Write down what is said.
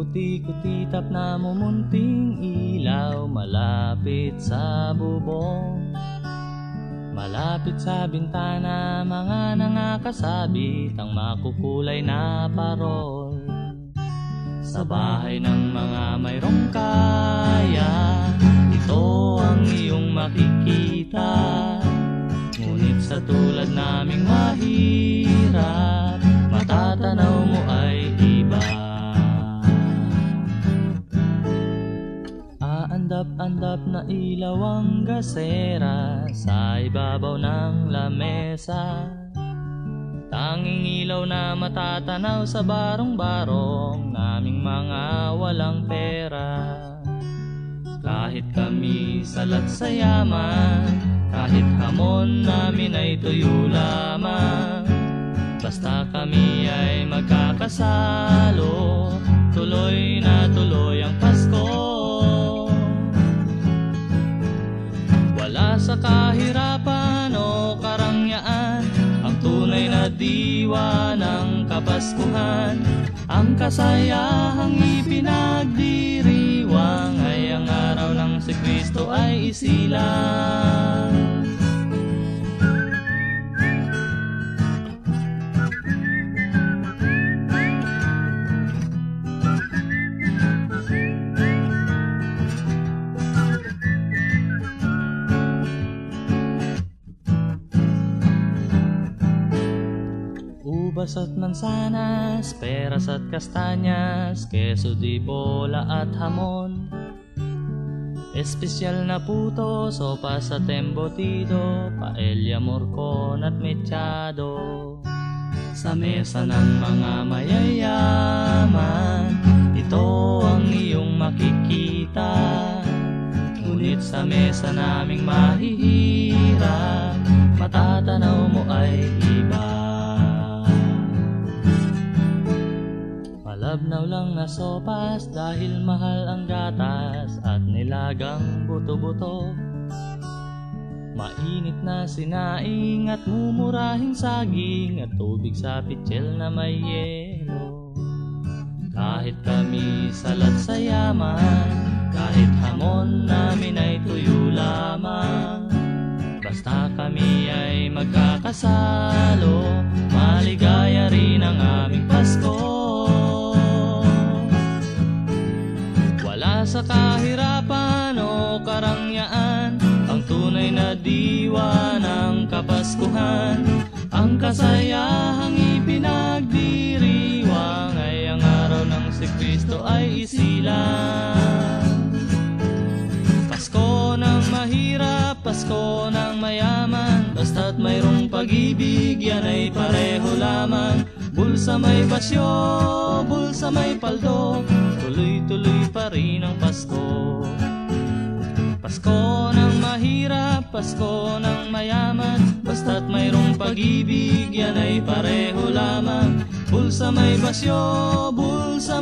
Kuti-kutitap na mumunting ilaw malapit sa bubong. Malapit sa bintana mga nangakasabit ang makukulay na parol. Sa bahay ng mga mayroong kaya, ito ang iyong makikita. Ngunit sa tulad naming mahirap, matatanaw mo ay iba. Aandap-andap na ilaw ang gasera sa ibabaw ng lamesa. Tanging ilaw na matatanaw sa barong-barong naming mga walang pera. Kahit kami salat sa yaman, kahit hamon namin ay tuyo lamang, basta kami ay magkakasalo, tuloy na tuloy ang Pasko. Wala sa kahirapan o karangyaan ang tunay na diwa ng Kapaskuhan. Ang kasayahang ipinagdiriwang ay ang araw ng si Kristo ay isilang. Ubas at mansanas, peras at kastanyas, keso di bola at hamon. Espesyal na puto, sopas at embutido, paella, morcon at mechado. Sa mesa ng mga mayayaman, ito ang iyong makikita. Ngunit sa mesa naming mahihirap, matatanaw mo ay iba. Malabnaw lang na sopas dahil mahal ang gatas at nilagang buto-buto. Mainit na sinaing at mumurahing saging at tubig sa pitsil na may yelo. Kahit kami salat sa yaman, kahit hamon namin ay tuyo lamang, basta kami ay magkakasalo, maligaya rin ang aming Pasko. Sa kahirapan o karangyaan ang tunay na diwa ng Kapaskuhan. Ang kasayahang ipinagdiriwang ay ang araw ng si Kristo ay isilang. Pasko ng mahirap, Pasko ng mayaman, basta't mayroong pag-ibig yan ay pareho lamang. Bulsa may basyo, bulsa may paldo, tuloy-tuloy pa rin ang Pasko. Pasko ng mahirap, Pasko ng mayaman, basta't mayroong pag-ibig yan ay pareho lamang. Bulsa may basyo, bulsa